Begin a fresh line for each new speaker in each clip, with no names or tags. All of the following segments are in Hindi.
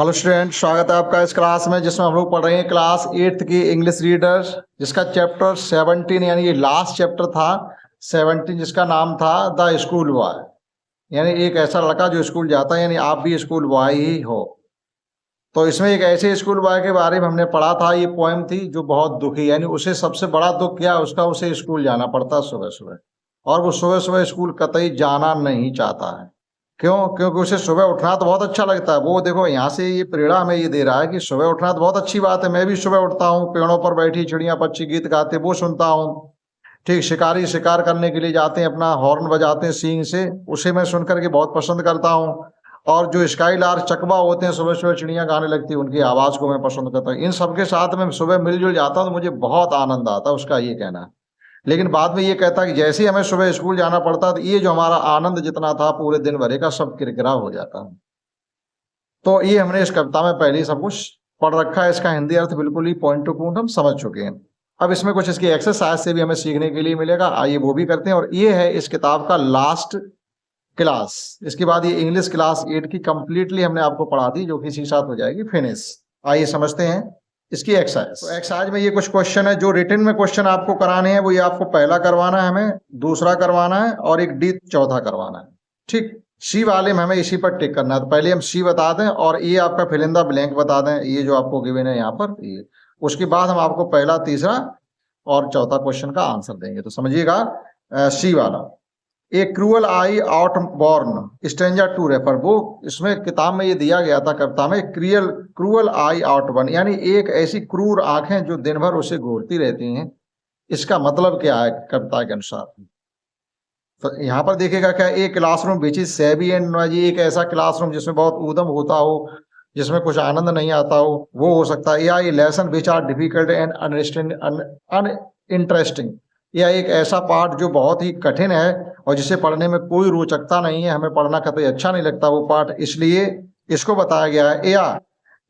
हेलो स्टूडेंट, स्वागत है आपका इस क्लास में जिसमें हम लोग पढ़ रहे हैं क्लास 8th की इंग्लिश रीडर, जिसका चैप्टर 17 यानी ये लास्ट चैप्टर था 17, जिसका नाम था द स्कूल बॉय। यानी एक ऐसा लड़का जो स्कूल जाता है, यानी आप भी स्कूल बॉय ही हो। तो इसमें एक ऐसे स्कूल बॉय के बारे में हमने पढ़ा था, ये पोएम थी जो बहुत दुखी, यानी उसे सबसे बड़ा दुख क्या है उसका, उसे स्कूल जाना पड़ता सुबह सुबह, और वो सुबह सुबह स्कूल कतई जाना नहीं चाहता है। क्यों? क्योंकि उसे सुबह उठना तो बहुत अच्छा लगता है। वो देखो यहाँ से ये प्रेरणा हमें ये दे रहा है कि सुबह उठना तो बहुत अच्छी बात है। मैं भी सुबह उठता हूँ, पेड़ों पर बैठी चिड़िया पक्षी गीत गाते वो सुनता हूँ। ठीक, शिकारी शिकार करने के लिए जाते हैं, अपना हॉर्न बजाते हैं सींग से, उसे मैं सुन करके बहुत पसंद करता हूँ। और जो स्काई लार्क चकवा होते हैं, सुबह सुबह चिड़िया गाने लगती है, उनकी आवाज़ को मैं पसंद करता हूँ। इन सबके साथ में सुबह मिलजुल जाता हूँ तो मुझे बहुत आनंद आता है, उसका ये कहना है। लेकिन बाद में ये कहता है कि जैसे ही हमें सुबह स्कूल जाना पड़ता तो ये जो हमारा आनंद जितना था पूरे दिन भरे का सब किरकिरा हो जाता है। तो ये हमने इस कविता में पहले ही सब कुछ पढ़ रखा है। इसका हिंदी अर्थ बिल्कुल ही पॉइंट टू पॉइंट हम समझ चुके हैं। अब इसमें कुछ इसकी एक्सरसाइज से भी हमें सीखने के लिए मिलेगा, आइए वो भी करते हैं। और ये है इस किताब का लास्ट क्लास। इसके बाद ये इंग्लिश क्लास 8 की कंप्लीटली हमने आपको पढ़ा दी, जो कि इसी साथ हो जाएगी फिनिश। आइए समझते हैं इसकी एक्सरसाइज। तो एक्सरसाइज में ये कुछ क्वेश्चन है जो रिटन में क्वेश्चन आपको कराने हैं, वो ये आपको पहला करवाना है, हमें दूसरा करवाना है, और एक डी चौथा करवाना है। ठीक, सी वाले में हमें इसी पर टिक करना है। तो पहले हम सी बता दें और ये आपका फिल इन द ब्लैंक बता दें, ये जो आपको गिवन है यहाँ पर ये। उसके बाद हम आपको पहला, तीसरा और चौथा क्वेश्चन का आंसर देंगे। तो समझिएगा, सी वाला, a cruel I out born stranger to refer. वो इसमें किताब में ये दिया गया था कविता में, क्रूअल आई आउट बॉर्न, यानी एक ऐसी क्रूर आंखें जो दिन भर उसे घूरती रहती हैं। इसका मतलब क्या है कविता के अनुसार? तो यहाँ पर देखिएगा क्या, एक क्लासरूम विच इज सेवी एंड नॉइजी, एक ऐसा क्लासरूम जिसमें बहुत ऊधम होता हो, जिसमें कुछ आनंद नहीं आता हो, वो हो सकता है। या ये lesson which are difficult and uninteresting, या एक ऐसा पाठ जो बहुत ही कठिन है और जिसे पढ़ने में कोई रोचकता नहीं है, हमें पढ़ना कतई अच्छा नहीं लगता वो पाठ, इसलिए इसको बताया गया है। या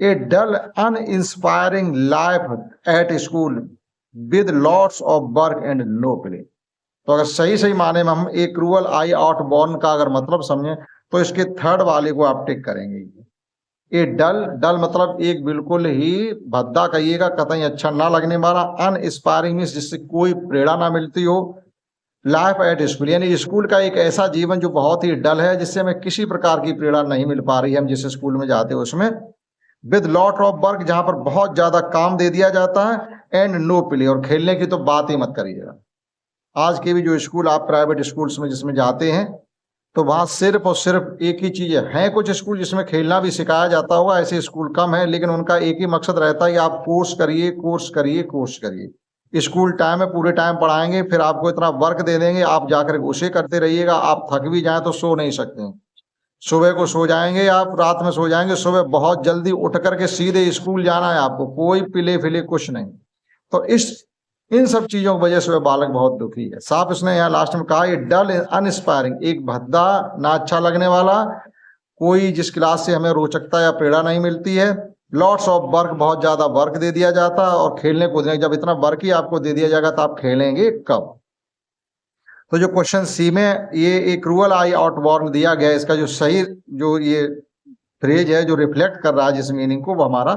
a dull uninspiring life at school with lots of work and no play. तो अगर सही सही माने में हम एक क्रूअल आई आउट बॉर्न का अगर मतलब समझें तो इसके थर्ड वाले को आप टिक करेंगे। ये डल, डल मतलब एक बिल्कुल ही भद्दा कहिएगा, कतई अच्छा ना लगने वाला। अनइंस्पायरिंग मींस जिससे कोई प्रेरणा ना मिलती हो। लाइफ एट स्कूल, यानी स्कूल का एक ऐसा जीवन जो बहुत ही डल है, जिससे हमें किसी प्रकार की प्रेरणा नहीं मिल पा रही है, हम जिस स्कूल में जाते हैं उसमें। विद लॉट ऑफ वर्क, जहां पर बहुत ज्यादा काम दे दिया जाता है, एंड नो प्ले, और खेलने की तो बात ही मत करिएगा। आज के भी जो स्कूल आप प्राइवेट स्कूल्स में जिसमें जाते हैं, तो वहाँ सिर्फ और सिर्फ एक ही चीज़ है। कुछ स्कूल जिसमें खेलना भी सिखाया जाता होगा, ऐसे स्कूल कम है, लेकिन उनका एक ही मकसद रहता है कि आप कोर्स करिए, कोर्स करिए, कोर्स करिए। स्कूल टाइम में पूरे टाइम पढ़ाएंगे, फिर आपको इतना वर्क दे देंगे, आप जाकर उसे करते रहिएगा। आप थक भी जाएं तो सो नहीं सकते हैं। सुबह को सो जाएंगे, आप रात में सो जाएंगे, सुबह बहुत जल्दी उठ करके सीधे स्कूल जाना है आपको, कोई पिले फिले कुछ नहीं। तो इन सब चीजों की वजह से वह बालक बहुत दुखी है। साफ इसने यहाँ लास्ट में कहा, ये डल अनइंस्पायरिंग, एक भद्दा ना अच्छा लगने वाला, कोई जिस क्लास से हमें रोचकता या प्रेरणा नहीं मिलती है। लॉट्स ऑफ वर्क, बहुत ज्यादा वर्क दे दिया जाता है, और खेलने कूदने, जब इतना वर्क ही आपको दे दिया जाएगा तो आप खेलेंगे कब? तो जो क्वेश्चन सी में ये एक क्रूअल आई आउट बॉर्न दिया गया है, इसका जो सही जो ये फ्रेज है जो रिफ्लेक्ट कर रहा है जिस मीनिंग को, वो हमारा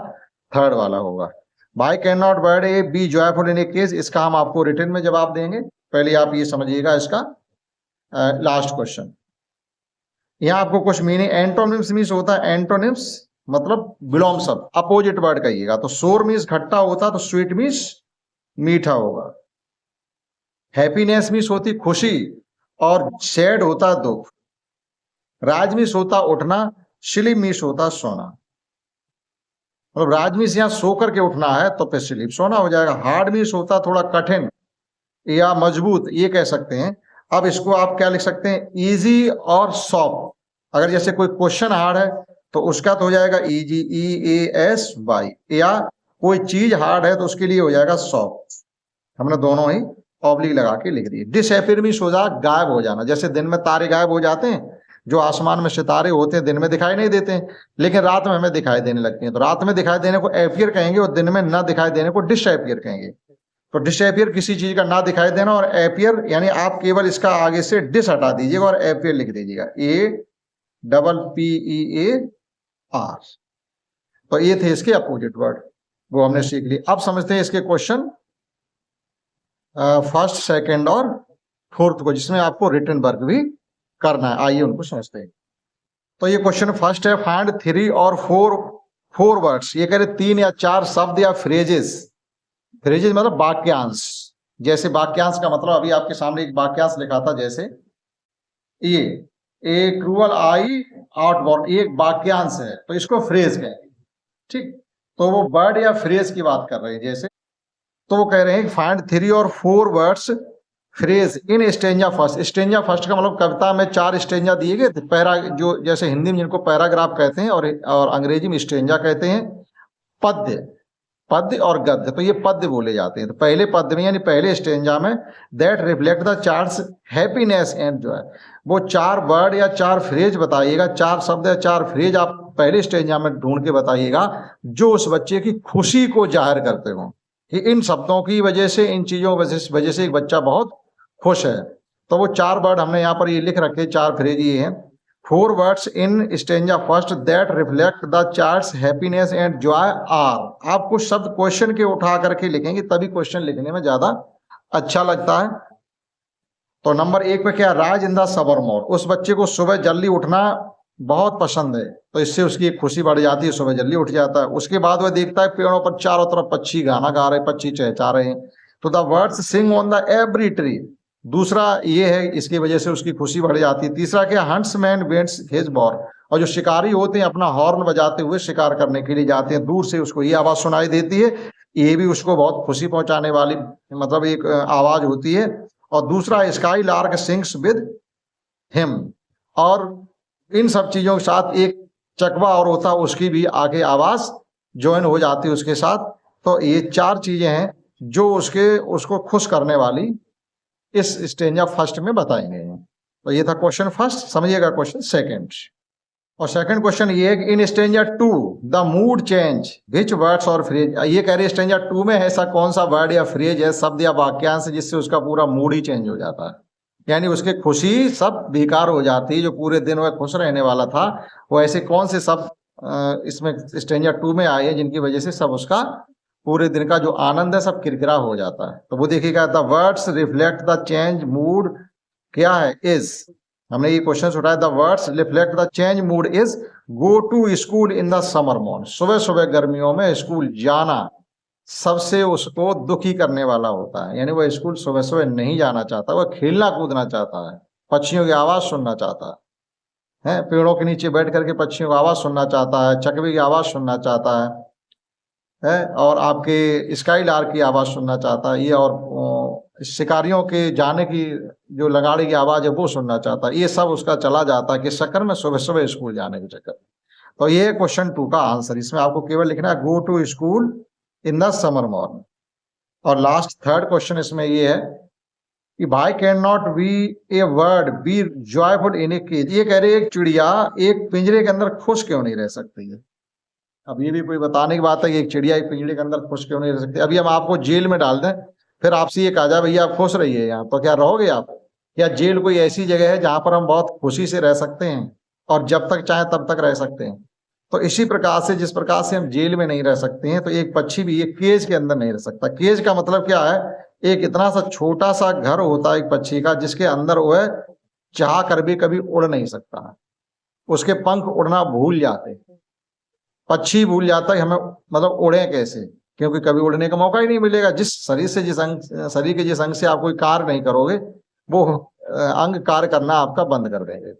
थर्ड वाला होगा। By can not word a be joyful in a case, इसका हम आपको रिटर्न में जवाब देंगे। पहले आप ये समझिएगा इसका लास्ट क्वेश्चन। यहाँ आपको कुछ मीनिंग, एंटोनिम्स मीन्स होता है, एंटोनिम्स मतलब विलोम शब्द, अपोजिट वर्ड कहिएगा। तो सोर मीन्स खट्टा होता, तो स्वीट मीन्स मीठा होगा। हैप्पीनेस मीन्स होती खुशी, और सैड होता दुख। राज मीन्स होता उठना, स्लीप मीन्स होता सोना। मतलब राज मीन्स यहाँ सो करके उठना है तो फिर स्लीप सोना हो जाएगा। हार्ड मीन्स होता थोड़ा कठिन या मजबूत, ये कह सकते हैं। अब इसको आप क्या लिख सकते हैं, इजी और सॉफ्ट। अगर जैसे कोई क्वेश्चन हार्ड है तो उसका तो हो जाएगा इजी, EASY, या कोई चीज हार्ड है तो उसके लिए हो जाएगा सॉफ्ट। हमने दोनों ही ऑब्लिक लगा के लिख दिए। डिसअपीयर मीन्स हो जाएगा गायब हो जाना, जैसे दिन में तारे गायब हो जाते हैं, जो आसमान में सितारे होते हैं दिन में दिखाई नहीं देते हैं, लेकिन रात में हमें दिखाई देने लगते हैं। तो रात में दिखाई देने को एपियर कहेंगे, और दिन में ना दिखाई देने को डिसअपीयर कहेंगे। तो डिसअपीयर किसी चीज का ना दिखाई देना, और एपियर यानी आप केवल इसका आगे से डिस हटा दीजिएगा और एपियर लिख दीजिएगा, APPEAR। तो ये थे इसके अपोजिट वर्ड, वो हमने सीख ली। अब समझते हैं इसके क्वेश्चन फर्स्ट, सेकंड और फोर्थ को, जिसमें आपको रिटन वर्क भी करना है। आइए उनको समझते हैं। तो ये क्वेश्चन फर्स्ट है, फाइंड 3 और 4 वर्ड्स। ये कह रहे 3 या 4 शब्द या फ्रेजेस। फ्रेजेस मतलब वाक्यांश। जैसे वाक्यांश का मतलब अभी आपके सामने एक वाक्यांश लिखा था, जैसे ये ए क्रूअल आई आउटबॉर्न, ये एक वाक्यांश है, तो इसको फ्रेज कहेंगे। ठीक, तो वो वर्ड या फ्रेज की बात कर रहे हैं। जैसे तो वो कह रहे हैं फाइंड 3 और 4 words phrase in stanza first. Stanza first का मतलब कविता में 4 स्टेंजा दिए गए थे। पैरा, जो जैसे हिंदी में जिनको पैराग्राफ कहते हैं और अंग्रेजी में स्टेंजा कहते हैं। पद्य, पद्य और गद्य, तो ये पद्य बोले जाते हैं। तो पहले पद्य में यानी पहले स्टेंजा में that reflect the charts happiness and Joy, वो 4 वर्ड या 4 फ्रेज बताइएगा, 4 शब्द या 4 फ्रेज आप पहले स्टेंजा में ढूंढ के बताइएगा जो उस बच्चे की खुशी को जाहिर करते हो कि इन शब्दों की वजह से, इन चीजों की वजह से एक बच्चा बहुत खुश है। तो वो 4 वर्ड हमने यहाँ पर ये लिख रखे, 4 फ्रेज ये हैं। 4 words in stanza first that reflect the charts happiness and joy are. आप कुछ शब्द क्वेश्चन के उठा करके लिखेंगे, तभी क्वेश्चन लिखने में ज्यादा अच्छा लगता है। तो नंबर 1 पे क्या, राज इन द सबर मोर, उस बच्चे को सुबह जल्दी उठना बहुत पसंद है, तो इससे उसकी एक खुशी बढ़ जाती है, सुबह जल्दी उठ जाता है। उसके बाद वह देखता है पेड़ों पर चारों तरफ पक्षी गाना गा रहे, पक्षी चहचहा रहे हैं, तो the words sing on the every tree, दूसरा ये है, इसकी वजह से उसकी खुशी बढ़ जाती है। तीसरा क्या, हंट्समैन वेंट्स हिज बॉर, और जो शिकारी होते हैं अपना हॉर्न बजाते हुए शिकार करने के लिए जाते हैं, दूर से उसको ये आवाज सुनाई देती है, ये भी उसको बहुत खुशी पहुंचाने वाली मतलब एक आवाज होती है। और दूसरा, sky lark sings with him, और इन सब चीजों के साथ एक चकवा और होता है, उसकी भी आगे आवाज ज्वाइन हो जाती है उसके साथ। तो ये 4 चीजें हैं जो उसको खुश करने वाली इस स्टेंजा फर्स्ट में बताई गई हैं। तो ये था क्वेश्चन फर्स्ट। समझिएगा क्वेश्चन सेकंड। और सेकंड क्वेश्चन ये है कि in stanza 2 the mood change which words और फ्रेज। ये कह रहे हैं स्टेंजा 2 में ऐसा कौन सा वर्ड या फ्रेज है, शब्द या वाक्यांश, जिससे उसका पूरा मूड ही चेंज हो जाता है, यानी उसकी खुशी सब बेकार हो जाती है। जो पूरे दिन वह खुश रहने वाला था, वो ऐसे कौन से शब्द इसमें स्टेंजा 2 में आए हैं जिनकी वजह से सब उसका पूरे दिन का जो आनंद है सब किरकिरा हो जाता है। तो वो देखिएगा, the words reflect the change mood क्या है, इज। हमने ये क्वेश्चन उठाया, the words reflect the change mood is go to school in the summer morning, सुबह सुबह गर्मियों में स्कूल जाना सबसे उसको दुखी करने वाला होता है, यानी वह स्कूल सुबह सुबह नहीं जाना चाहता, वह खेलना कूदना चाहता है, पक्षियों की आवाज सुनना चाहता है, पेड़ों के नीचे बैठ करके पक्षियों की आवाज सुनना चाहता है, चकवे की आवाज सुनना चाहता है, और आपके स्काई लार्क की आवाज सुनना चाहता है, ये और शिकारियों के जाने की जो लगाड़ी की आवाज है वो सुनना चाहता है। ये सब उसका चला जाता है कि चक्कर में सुबह सुबह स्कूल जाने के चक्कर। तो ये क्वेश्चन 2 का आंसर। इसमें आपको केवल लिखना है go to school in the summer morning. और लास्ट थर्ड क्वेश्चन इसमें ये है कि भाई can not be a word be joyful in a cage. ये कह रहे एक चिड़िया एक पिंजरे के अंदर खुश क्यों नहीं रह सकती है। अब ये भी कोई बताने की बात है कि एक चिड़िया एक पिंजरे के अंदर खुश क्यों नहीं रह सकती। अभी हम आपको जेल में डाल दें, फिर आपसे ये कहा जाए भैया आप खुश रहिए यहाँ, तो क्या रहोगे आप? या जेल कोई ऐसी जगह है जहां पर हम बहुत खुशी से रह सकते हैं और जब तक चाहे तब तक रह सकते हैं। तो इसी प्रकार से जिस प्रकार से हम जेल में नहीं रह सकते हैं, तो एक पक्षी भी एक केज के अंदर नहीं रह सकता। केज का मतलब क्या है, एक इतना सा छोटा सा घर होता है एक पक्षी का, जिसके अंदर वह चाह कर भी कभी उड़ नहीं सकता। उसके पंख उड़ना भूल जाते, पक्षी भूल जाता है हमें मतलब उड़े कैसे, क्योंकि कभी उड़ने का मौका ही नहीं मिलेगा। जिस शरीर से शरीर के जिस अंग से आप कोई कार्य नहीं करोगे, वो अंग कार्य करना आपका बंद कर देंगे।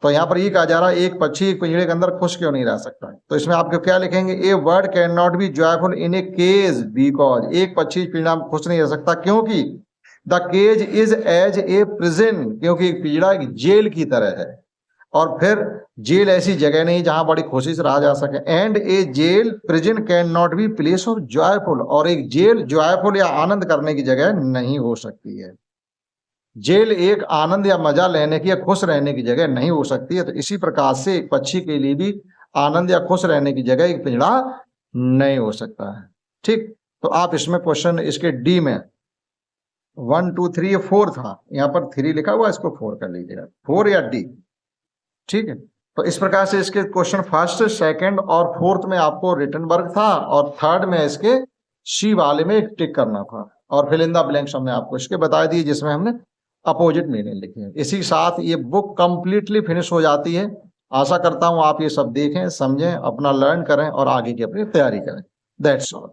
तो यहाँ पर ये कहा जा रहा है एक पक्षी एक पिंजरे के अंदर खुश क्यों नहीं रह सकता। तो इसमें आपको क्या लिखेंगे, a word can not be joyful in a cage because, एक पक्षी पिंजरा में खुश नहीं रह सकता क्योंकि the cage is as a prison, क्योंकि एक पिंजरा एक जेल की तरह है, और फिर जेल ऐसी जगह नहीं जहां बड़ी खुशी से रहा जा सके। And a jail prison can not be place of joyful, और एक जेल जॉयफुल या आनंद करने की जगह नहीं हो सकती है। जेल एक आनंद या मजा लेने की या खुश रहने की जगह नहीं हो सकती है। तो इसी प्रकार से एक पक्षी के लिए भी आनंद या खुश रहने की जगह एक पिंजरा नहीं हो सकता है। ठीक, तो आप इसमें क्वेश्चन इसके डी में 1 2 3 4 था, यहाँ पर 3 लिखा हुआ, इसको 4 कर लीजिएगा, 4 या डी। ठीक है, तो इस प्रकार से इसके क्वेश्चन फर्स्ट, सेकंड और फोर्थ में आपको रिटन वर्क था और थर्ड में इसके सी वाले में एक टिक करना था और फिल इन द ब्लैंक्स हमने आपको इसके बता दिए जिसमें हमने अपोजिट मीनिंग लिखी है। इसी साथ ये बुक कंप्लीटली फिनिश हो जाती है। आशा करता हूं आप ये सब देखें, समझें, अपना लर्न करें और आगे की अपनी तैयारी करें। That's all.